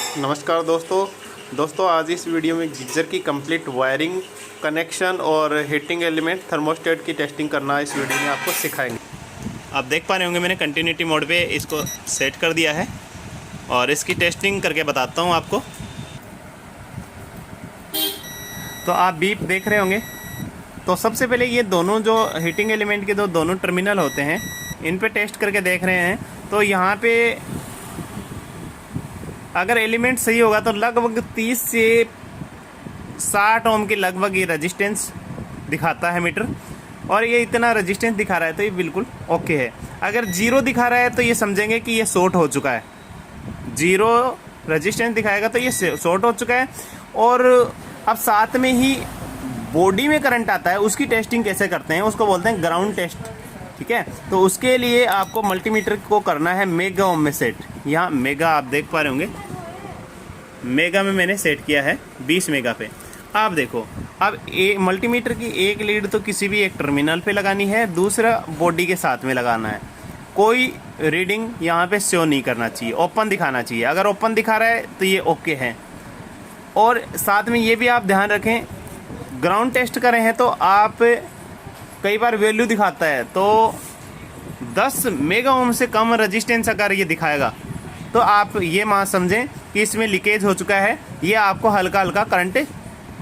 नमस्कार दोस्तों आज इस वीडियो में गीज़र की कंप्लीट वायरिंग, कनेक्शन और हीटिंग एलिमेंट थर्मोस्टेट की टेस्टिंग करना इस वीडियो में आपको सिखाएंगे। आप देख पा रहे होंगे मैंने कंटिन्यूटी मोड पे इसको सेट कर दिया है और इसकी टेस्टिंग करके बताता हूँ आपको। तो आप बीप देख रहे होंगे। तो सबसे पहले ये दोनों जो हीटिंग एलिमेंट के दोनों टर्मिनल होते हैं, इन पे टेस्ट करके देख रहे हैं। तो यहाँ पे अगर एलिमेंट सही होगा तो लगभग 30 से 60 ओम की लगभग ये रेजिस्टेंस दिखाता है मीटर, और ये इतना रेजिस्टेंस दिखा रहा है तो ये बिल्कुल ओके है। अगर 0 दिखा रहा है तो ये समझेंगे कि ये शॉर्ट हो चुका है। 0 रेजिस्टेंस दिखाएगा तो ये शॉर्ट हो चुका है। और अब साथ में ही बॉडी में करंट आता है, उसकी टेस्टिंग कैसे करते हैं उसको बोलते हैं ग्राउंड टेस्ट। ठीक है, तो उसके लिए आपको मल्टीमीटर को करना है मेगा ओम में सेट। यहाँ मेगा आप देख पा रहे होंगे, मेगा में मैंने सेट किया है 20 मेगा पे। आप देखो, अब मल्टीमीटर की एक लीड तो किसी भी एक टर्मिनल पे लगानी है, दूसरा बॉडी के साथ में लगाना है। कोई रीडिंग यहाँ पे शो नहीं करना चाहिए, ओपन दिखाना चाहिए। अगर ओपन दिखा रहा है तो ये ओके है। और साथ में ये भी आप ध्यान रखें, ग्राउंड टेस्ट कर रहे हैं तो आप कई बार वैल्यू दिखाता है तो 10 मेगा ओम से कम रेजिस्टेंस अगर ये दिखाएगा तो आप ये मान समझें कि इसमें लीकेज हो चुका है, ये आपको हल्का हल्का करंट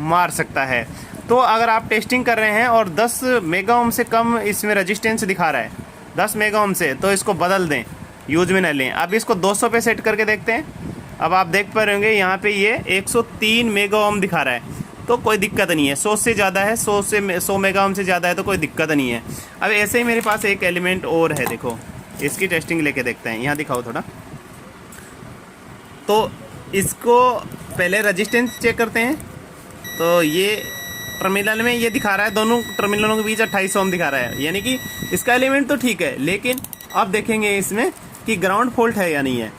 मार सकता है। तो अगर आप टेस्टिंग कर रहे हैं और 10 मेगा ओम से कम इसमें रेजिस्टेंस दिखा रहा है 10 मेगा ओम से, तो इसको बदल दें, यूज में न लें। अब इसको 200 पे सेट करके देखते हैं। अब आप देख पा रहे होंगे यहाँ पे ये 103 मेगा ओम दिखा रहा है, तो कोई दिक्कत नहीं है। 100 से ज़्यादा है, 100 मेगा ओम से ज़्यादा है तो कोई दिक्कत नहीं है। अब ऐसे ही मेरे पास एक एलिमेंट और है, देखो इसकी टेस्टिंग लेके देखते हैं। यहाँ दिखाओ थोड़ा। तो इसको पहले रेजिस्टेंस चेक करते हैं। तो ये टर्मिनल में ये दिखा रहा है, दोनों टर्मिनलों के बीच 28 ओम दिखा रहा है, यानी कि इसका एलिमेंट तो ठीक है। लेकिन अब देखेंगे इसमें कि ग्राउंड फॉल्ट है या नहीं है।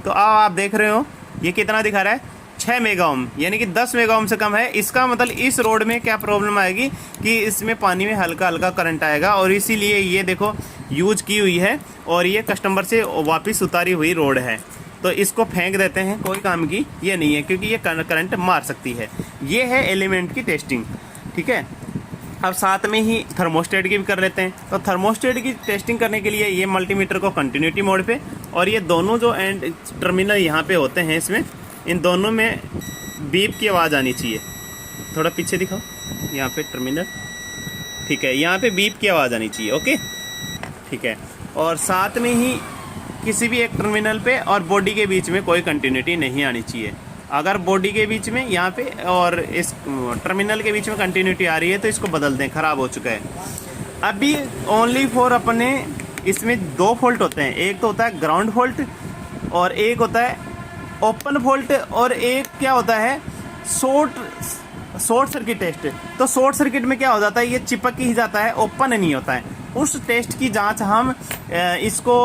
तो आप देख रहे हो ये कितना दिखा रहा है, 6 मेगा ओम, यानी कि 10 मेगा ओम से कम है। इसका मतलब इस रोड में क्या प्रॉब्लम आएगी कि इसमें पानी में हल्का हल्का करंट आएगा, और इसीलिए ये देखो यूज की हुई है और ये कस्टमर से वापस उतारी हुई रोड है। तो इसको फेंक देते हैं, कोई काम की ये नहीं है, क्योंकि ये करंट मार सकती है। ये है एलिमेंट की टेस्टिंग। ठीक है, अब साथ में ही थर्मोस्टेट की भी कर लेते हैं। तो थर्मोस्टेट की टेस्टिंग करने के लिए ये मल्टीमीटर को कंटिन्यूटी मोड पे, और ये दोनों जो एंड टर्मिनल यहाँ पे होते हैं इसमें, इन दोनों में बीप की आवाज़ आनी चाहिए। थोड़ा पीछे दिखाओ, यहाँ पे टर्मिनल, ठीक है, यहाँ पे बीप की आवाज़ आनी चाहिए। ओके, ठीक है। और साथ में ही किसी भी एक टर्मिनल पे और बॉडी के बीच में कोई कंटिन्यूटी नहीं आनी चाहिए। अगर बॉडी के बीच में यहाँ पे और इस टर्मिनल के बीच में कंटिन्यूटी आ रही है तो इसको बदल दें, ख़राब हो चुका है। अभी ओनली फॉर अपने इसमें 2 फॉल्ट होते हैं, एक तो होता है ग्राउंड फॉल्ट और एक होता है ओपन फॉल्ट, और एक क्या होता है शॉर्ट सर्किट टेस्ट। तो शॉर्ट सर्किट में क्या हो जाता है, ये चिपक ही जाता है, ओपन नहीं होता है। उस टेस्ट की जांच हम इसको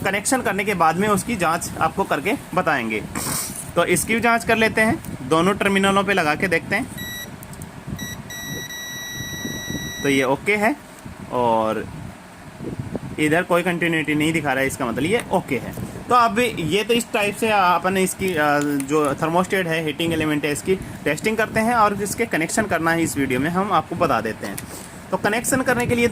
कनेक्शन करने के बाद में उसकी जांच आपको करके बताएंगे। तो इसकी भी जांच कर लेते हैं, दोनों टर्मिनलों पे लगा के देखते हैं। तो ये ओके है और इधर कोई कंटिन्यूटी नहीं दिखा रहा है, इसका मतलब ये ओके है। तो अब ये तो इस टाइप से अपन इसकी जो थर्मोस्टेट है, हीटिंग एलिमेंट है, इसकी टेस्टिंग करते हैं और इसके कनेक्शन करना है इस वीडियो में हम आपको बता देते हैं। तो कनेक्शन करने के लिए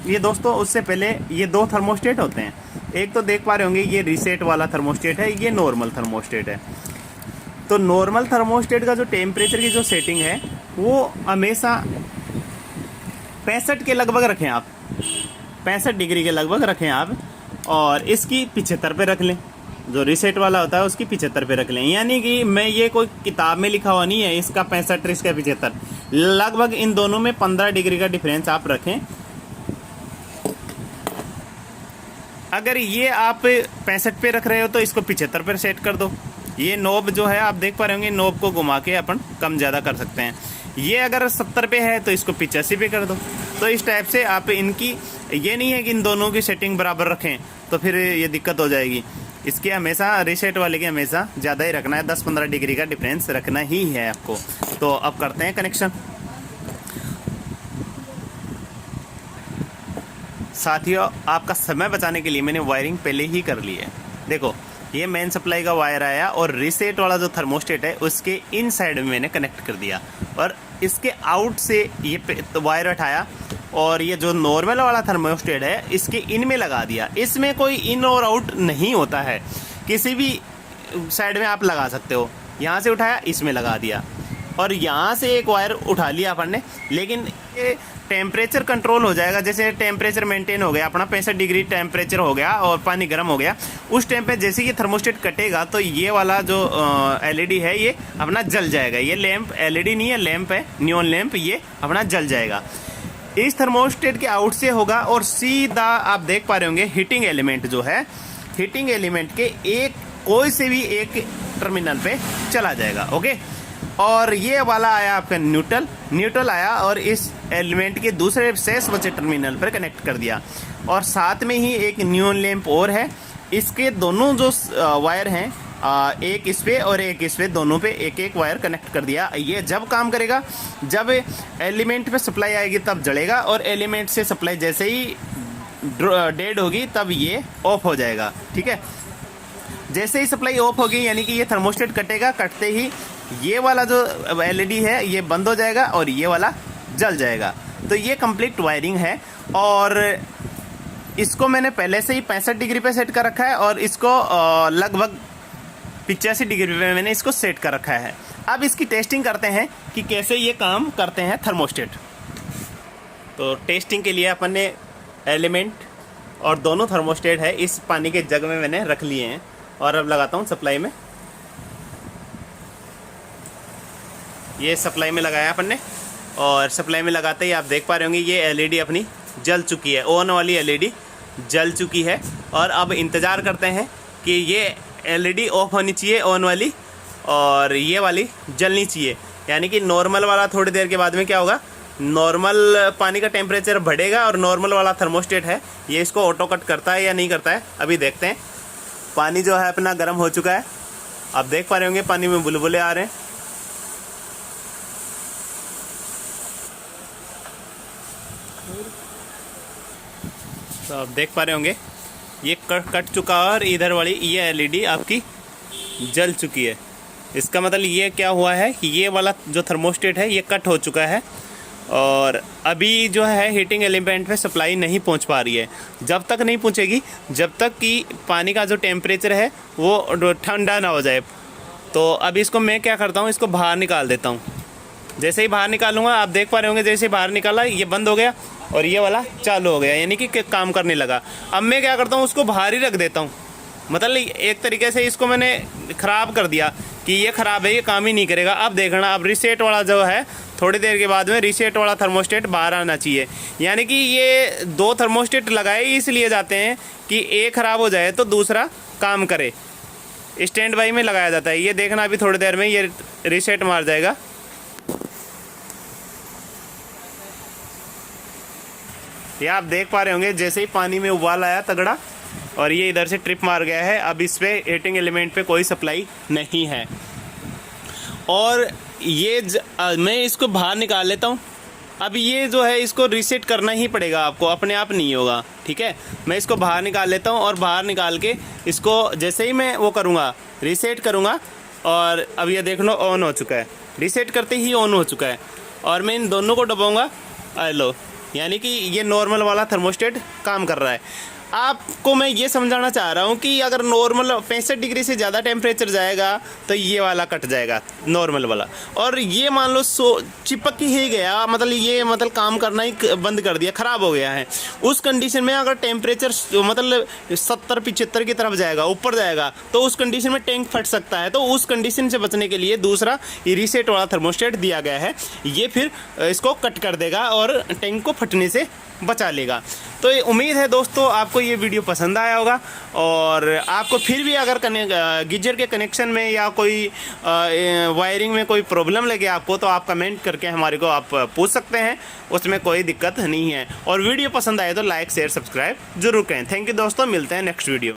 ये दोस्तों, उससे पहले ये 2 थर्मोस्टेट होते हैं। एक तो देख पा रहे होंगे ये रीसेट वाला थर्मोस्टेट है, ये नॉर्मल थर्मोस्टेट है। तो नॉर्मल थर्मोस्टेट का जो टेम्परेचर की जो सेटिंग है वो हमेशा 65 के लगभग रखें आप, 65 डिग्री के लगभग रखें आप, और इसकी 75 पे रख लें। जो रीसेट वाला होता है उसकी 75 पे रख लें। यानी कि मैं ये कोई किताब में लिखा हुआ नहीं है, इसका 65 इसका 75, लगभग इन दोनों में 15 डिग्री का डिफरेंस आप रखें। अगर ये आप 65 पे रख रहे हो तो इसको 75 पर सेट कर दो। ये नोब जो है आप देख पा रहे होंगे, नोब को घुमा के अपन कम ज़्यादा कर सकते हैं। ये अगर 70 पे है तो इसको 85 पे कर दो। तो इस टाइप से आप इनकी, ये नहीं है कि इन दोनों की सेटिंग बराबर रखें तो फिर ये दिक्कत हो जाएगी। इसके हमेशा रीसेट वाले के हमेशा ज़्यादा ही रखना है, 10-15 डिग्री का डिफरेंस रखना ही है आपको। तो अब करते हैं कनेक्शन। साथियों, आपका समय बचाने के लिए मैंने वायरिंग पहले ही कर ली है। देखो ये मेन सप्लाई का वायर आया और रीसेट वाला जो थर्मोस्टेट है उसके इन साइड में मैंने कनेक्ट कर दिया और इसके आउट से ये वायर उठाया और ये जो नॉर्मल वाला थर्मोस्टेट है इसके इन में लगा दिया। इसमें कोई इन और आउट नहीं होता है, किसी भी साइड में आप लगा सकते हो। यहाँ से उठाया, इसमें लगा दिया और यहाँ से एक वायर उठा लिया अपन ने, लेकिन ये टेम्परेचर कंट्रोल हो जाएगा। जैसे टेम्परेचर मेंटेन हो गया अपना 65 डिग्री टेम्परेचर हो गया और पानी गर्म हो गया, उस टाइम पे जैसे ये थर्मोस्टेट कटेगा तो ये वाला जो एलईडी है ये अपना जल जाएगा। ये लैंप एलईडी नहीं है, लैंप है, नियॉन लैंप, ये अपना जल जाएगा। इस थर्मोस्टेट के आउट से होगा और सीधा आप देख पा रहे होंगे हीटिंग एलिमेंट जो है, हीटिंग एलिमेंट के एक कोई से भी एक टर्मिनल पे चला जाएगा। ओके, और ये वाला आया आपका न्यूट्रल आया और इस एलिमेंट के दूसरे शेष बचे टर्मिनल पर कनेक्ट कर दिया। और साथ में ही एक नियॉन लैंप और है, इसके दोनों जो वायर हैं, एक इस पे और एक इस पे, दोनों पे एक एक वायर कनेक्ट कर दिया। ये जब काम करेगा, जब एलिमेंट पे सप्लाई आएगी तब जलेगा और एलिमेंट से सप्लाई जैसे ही डेड होगी तब ये ऑफ हो जाएगा। ठीक है, जैसे ही सप्लाई ऑफ होगी यानी कि ये थर्मोस्टेट कटेगा, कटते ही ये वाला जो एलईडी है ये बंद हो जाएगा और ये वाला जल जाएगा। तो ये कंप्लीट वायरिंग है और इसको मैंने पहले से ही 65 डिग्री पे सेट कर रखा है और इसको लगभग 85 डिग्री पे मैंने इसको सेट कर रखा है। अब इसकी टेस्टिंग करते हैं कि कैसे ये काम करते हैं थर्मोस्टेट। तो टेस्टिंग के लिए अपन ने एलिमेंट और दोनों थर्मोस्टेट है इस पानी के जग में मैंने रख लिए हैं और अब लगाता हूँ सप्लाई में। ये सप्लाई में लगाया अपन ने और सप्लाई में लगाते ही आप देख पा रहे होंगे ये एलईडी अपनी जल चुकी है, ऑन वाली एलईडी जल चुकी है। और अब इंतज़ार करते हैं कि ये एलईडी ऑफ होनी चाहिए ऑन वाली और ये वाली जलनी चाहिए। यानी कि नॉर्मल वाला थोड़ी देर के बाद में क्या होगा, नॉर्मल पानी का टेम्परेचर बढ़ेगा और नॉर्मल वाला थर्मोस्टेट है ये इसको ऑटो कट करता है या नहीं करता है अभी देखते हैं। पानी जो है अपना गर्म हो चुका है, आप देख पा रहे होंगे पानी में बुलबुले आ रहे हैं। तो आप देख पा रहे होंगे ये कट चुका है और इधर वाली ये एलईडी आपकी जल चुकी है। इसका मतलब ये क्या हुआ है कि ये वाला जो थर्मोस्टेट है ये कट हो चुका है और अभी जो है हीटिंग एलिमेंट पे सप्लाई नहीं पहुंच पा रही है। जब तक नहीं पहुंचेगी जब तक कि पानी का जो टेम्परेचर है वो ठंडा ना हो जाए। तो अब इसको मैं क्या करता हूँ, इसको बाहर निकाल देता हूँ। जैसे ही बाहर निकालूंगा आप देख पा रहे होंगे जैसे ही बाहर निकाला ये बंद हो गया और ये वाला चालू हो गया, यानी कि काम करने लगा। अब मैं क्या करता हूँ, उसको बाहर ही रख देता हूँ। मतलब एक तरीके से इसको मैंने ख़राब कर दिया कि ये ख़राब है, ये काम ही नहीं करेगा। अब देखना, अब रीसेट वाला जो है थोड़ी देर के बाद में रीसेट वाला थर्मोस्टेट बाहर आना चाहिए। यानी कि ये दो थर्मोस्टेट लगाए इसलिए जाते हैं कि एक ख़राब हो जाए तो दूसरा काम करे, स्टैंड बाई में लगाया जाता है। ये देखना अभी थोड़ी देर में ये रीसेट मार जाएगा। ये आप देख पा रहे होंगे जैसे ही पानी में उबाल आया तगड़ा और ये इधर से ट्रिप मार गया है। अब इस पे हीटिंग एलिमेंट पे कोई सप्लाई नहीं है और ये मैं इसको बाहर निकाल लेता हूँ। अब ये जो है इसको रीसेट करना ही पड़ेगा आपको, अपने आप नहीं होगा। ठीक है, मैं इसको बाहर निकाल लेता हूँ और बाहर निकाल के इसको जैसे ही मैं वो करूँगा रीसेट करूँगा और अब ये देख लो ऑन हो चुका है, रीसेट करते ही ऑन हो चुका है। और मैं इन दोनों को दबाऊँगा, लो, यानी कि ये नॉर्मल वाला थर्मोस्टेट काम कर रहा है। आपको मैं ये समझाना चाह रहा हूँ कि अगर नॉर्मल 65 डिग्री से ज़्यादा टेम्परेचर जाएगा तो ये वाला कट जाएगा नॉर्मल वाला, और ये मान लो चिपक ही गया, मतलब ये मतलब काम करना ही बंद कर दिया, ख़राब हो गया है। उस कंडीशन में अगर टेम्परेचर मतलब 70-75 की तरफ जाएगा, ऊपर जाएगा, तो उस कंडीशन में टैंक फट सकता है। तो उस कंडीशन से बचने के लिए दूसरा रीसेट वाला थर्मोस्टेट दिया गया है, ये फिर इसको कट कर देगा और टैंक को फटने से बचा लेगा। तो ये उम्मीद है दोस्तों आपको ये वीडियो पसंद आया होगा और आपको फिर भी अगर गीजर के कनेक्शन में या कोई वायरिंग में कोई प्रॉब्लम लगे आपको, तो आप कमेंट करके हमारे को आप पूछ सकते हैं, उसमें कोई दिक्कत नहीं है। और वीडियो पसंद आए तो लाइक शेयर सब्सक्राइब जरूर करें। थैंक यू दोस्तों, मिलते हैं नेक्स्ट वीडियो।